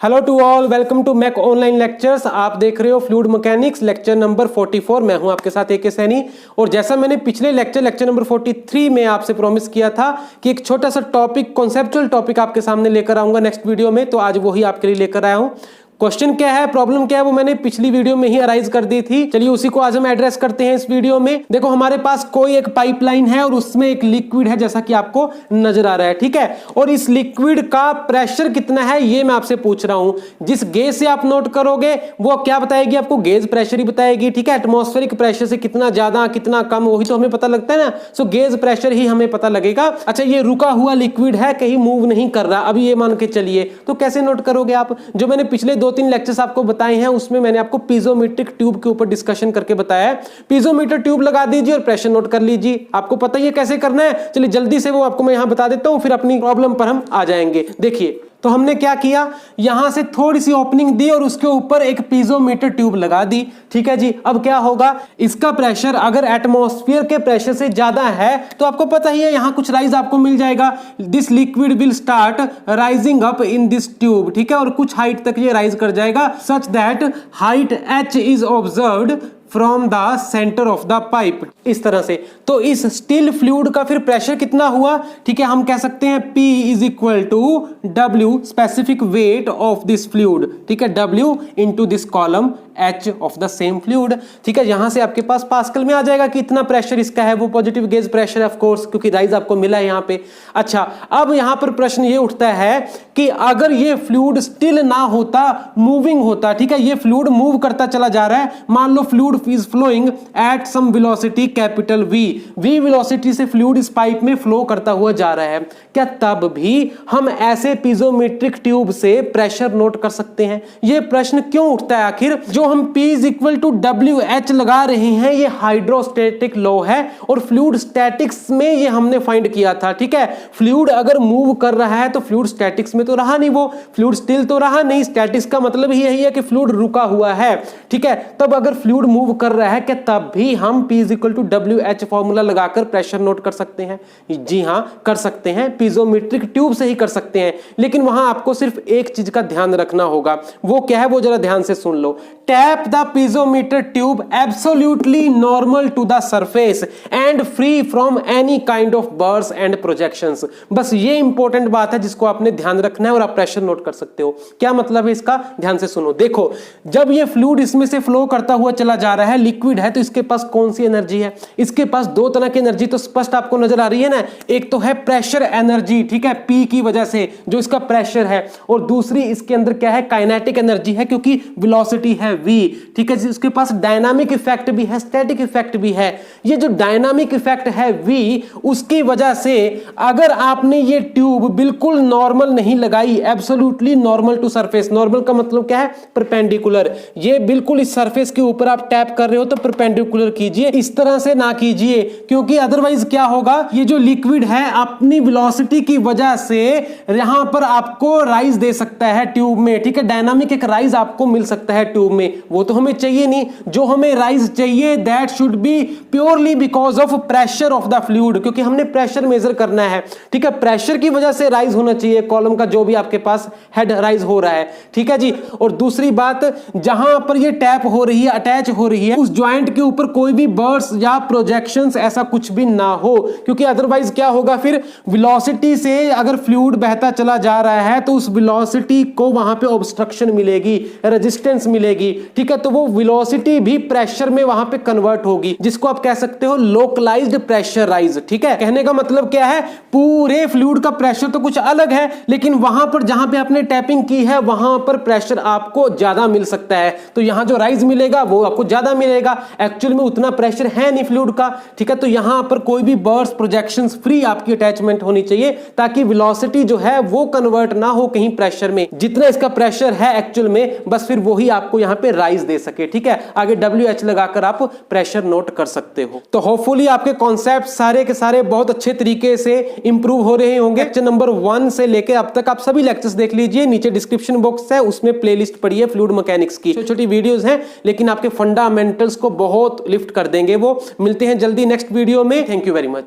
Hello to all, welcome to Mac online lectures. आप देख रहे हो फ्लूइड मैकेनिक्स लेक्चर नंबर 44। मैं हूं आपके साथ AK सैनी। और जैसा मैंने पिछले लेक्चर नंबर 43 में आपसे प्रॉमिस किया था कि एक छोटा सा टॉपिक, कॉन्सेप्चुअल टॉपिक आपके सामने लेकर आऊंगा नेक्स्ट वीडियो में, तो आज वही आपके लिए लेकर आया हूं। क्वेश्चन क्या है, प्रॉब्लम क्या है, वो मैंने पिछली वीडियो में ही अराइज कर दी थी। चलिए उसी को आज हम एड्रेस करते हैं इस वीडियो में। देखो हमारे पास कोई एक पाइपलाइन है और उसमें एक लिक्विड है, जैसा कि आपको नजर आ रहा है, ठीक है। और इस लिक्विड का प्रेशर कितना है ये मैं आपसे पूछ रहा हूं। जिस गेज से आप नोट करोगे वो क्या बताएगी आपको, गेज प्रेशर ही बताएगी, ठीक है। एटमॉस्फेरिक प्रेशर से कितना ज्यादा कितना कम वही तो हमें पता लगता है ना। सो गेज प्रेशर ही हमें पता लगेगा। अच्छा, ये रुका हुआ लिक्विड है, कहीं मूव नहीं कर रहा, अभी ये मान के चलिए, तो कैसे नोट करोगे आप। जो मैंने पिछले 2-3 लेक्चर्स आपको बताए हैं उसमें मैंने आपको पीजोमेट्रिक ट्यूब के ऊपर डिस्कशन करके बताया है। पीजोमीटर ट्यूब लगा दीजिए और प्रेशर नोट कर लीजिए। आपको पता ही है कैसे करना है। चलिए जल्दी से वो आपको मैं यहां बता देता हूं, फिर अपनी प्रॉब्लम पर हम आ जाएंगे। देखिए तो हमने क्या किया, यहां से थोड़ी सी ओपनिंग दी और उसके ऊपर एक पीजोमीटर ट्यूब लगा दी, ठीक है जी। अब क्या होगा, इसका प्रेशर अगर एटमॉस्फेयर के प्रेशर से ज्यादा है तो आपको पता ही है यहां कुछ राइज आपको मिल जाएगा। This liquid will start rising up in this tube, ठीक है। और कुछ हाइट तक ये राइज कर जाएगा, such that height h is observed from the centre of the pipe, इस तरह से। तो इस स्टिल फ्लूइड का फिर प्रेशर कितना हुआ, ठीक है। हम कह सकते हैं P is equal to W specific weight of this fluid, ठीक है। W into this column H of the same fluid, ठीक है। यहां से आपके पास पास्कल में आ जाएगा कि इतना प्रेशर इसका है, वो positive gauge pressure of course, क्योंकि राइज आपको मिला है यहां पे। अच्छा, अब यहां पर प्रश्न ये उठता है कि अगर ये फ्लूइड स्टिल ना होता, मूविंग होता, ठीक है, ये फ्लूइड मूव करता चला जा रहा है, मान लो fluid is flowing at some velocity capital V velocity से फ्लूइड इस पाइप में फ्लो करता हुआ जा रहा है, क्या तब भी हम ऐसे पीजोमेट्रिक ट्यूब से प्रेशर नोट कर सकते हैं। यह प्रश्न क्यों उठता है आखिर। जो हम P is equal to WH लगा रहे हैं ये हाइड्रोस्टैटिक लॉ है और फ्लूइड स्टैटिक्स में ये हमने फाइंड किया था, ठीक है। फ्लूइड अगर मूव कर रहा है तो फ्लूइड स्टैटिक्स में तो रहा नहीं, वो फ्लूइड स्टिल तो रहा नहीं। स्टैटिक्स का मतलब ही यही है कि फ्लूइड रुका हुआ है, ठीक है। तब अगर फ्लूइड मूव कर रहा है कि तब भी हम P is equal to WH formula लगाकर प्रेशर नोट कर सकते हैं। जी हां, कर सकते हैं, पीजोमेट्रिक ट्यूब से ही कर सकते हैं। लेकिन वहां आपको सिर्फ एक चीज का ध्यान रखना होगा, वो क्या है, वो जरा ध्यान से सुन लो। Tap the piezometer tube absolutely normal to the surface and free from any kind of burrs and projections. बस ये इंपॉर्टेंट बात है जिसको आपने ध्यान रखना है और आप प्रेशर नोट कर सकते हो। क्या मतलब है इसका, ध्यान से सुनो। देखो, जब ये फ्लूइड इसमें से फ्लो करता हुआ चला जा रहा है, लिक्विड है, तो इसके पास कौन सी एनर्जी है, इसके पास दो तरह की एनर्जी तो स्पष्ट आपको नजर आ रही है ना। एक तो है प्रेशर एनर्जी, ठीक है, P की वजह से जो इसका प्रेशर है, और दूसरी इसके अंदर क्या है, काइनेटिक एनर्जी है, क्योंकि वेलोसिटी है V, ठीक है। इसके पास डायनामिक इफेक्ट भी है, स्टैटिक इफेक्ट भी है। ये जो डायनामिक इफेक्ट है V, उसकी वजह से अगर आपने ये ट्यूब बिल्कुल नॉर्मल नहीं लगाई, absolutely normal to surface, normal का मतलब क्या है, परपेंडिकुलर, ये बिल्कुल इस सरफेस के ऊपर आप टैप कर रहे हो तो परपेंडिकुलर कीजिए, इस तरह से ना कीजिए, क्योंकि अदरवाइज क्या होगा, ये जो लिक्विड है अपनी वेलोसिटी की वजह से यहां पर आपको राइज दे सकता है ट्यूब में, ठीक है। डायनामिक एक राइज आपको मिल सकता है ट्यूब में, वो तो हमें चाहिए नहीं। जो हमें राइज चाहिए that should be purely because of pressure of the fluid, क्योंकि हमने प्रेशर मेजर करना है, ठीक है। प्रेशर की वजह से राइज होना चाहिए कॉलम का, जो भी आपके पास हेड राइज हो रहा है, ठीक है जी। और दूसरी बात, जहां पर ये टैप हो रही है, अटैच हो रही है, उस ज्वाइंट के ऊपर कोई भी बर्स या प्रोजेक्शंस ऐसा कुछ भी ना हो, क्योंकि अदरवाइज क्या होगा, फिर वेलोसिटी से अगर फ्लूइड बहता चला जा रहा है तो उस वेलोसिटी को वहां पे ऑब्स्ट्रक्शन मिलेगी, रेजिस्टेंस मिलेगी, ठीक है। तो वो वेलोसिटी भी प्रेशर में वहां पे कन्वर्ट होगी, जिसको आप कह सकते हो लोकलाइज्ड प्रेशर राइज, ठीक है। कहने का मतलब क्या है, पूरे फ्लूइड का प्रेशर तो कुछ अलग है, लेकिन वहां पर जहां पे आपने टैपिंग की है वहां पर प्रेशर आपको ज्यादा मिल सकता है, तो यहां जो राइज मिलेगा वो आपको ज्यादा मिलेगा। एक्चुअल में उतना प्रेशर है नहीं फ्लूइड का, ठीक है। तो यहां पर कोई भी बर्स्ट प्रोजेक्शंस फ्री आपकी अटैचमेंट होनी चाहिए, ताकि वेलोसिटी जो है वो कन्वर्ट ना हो कहीं प्रेशर में। जितना इसका प्रेशर है एक्चुअल में, बस फिर वही आपको यहां पे राइज दे सके, ठीक है। आगे WH लगाकर आप प्रेशर नोट कर सकते हो। तो होपफुली आपके कॉन्सेप्ट सारे के सारे बहुत अच्छे तरीके से इंप्रूव हो रहे होंगे। लेक्चर नंबर 1 से लेकर अब तक आप सभी लेक्चर्स देख लीजिए, नीचे डिस्क्रिप्शन बॉक्स है, उसमें प्लेलिस्ट पड़ी है फ्लूइड मैकेनिक्स की। छोटी छोटी वीडियोस हैं, लेकिन आपके फंडामेंटल्स को बहुत लिफ्ट कर देंगे वो। मिलते हैं जल्दी नेक्स्ट वीडियो में। Thank you very much.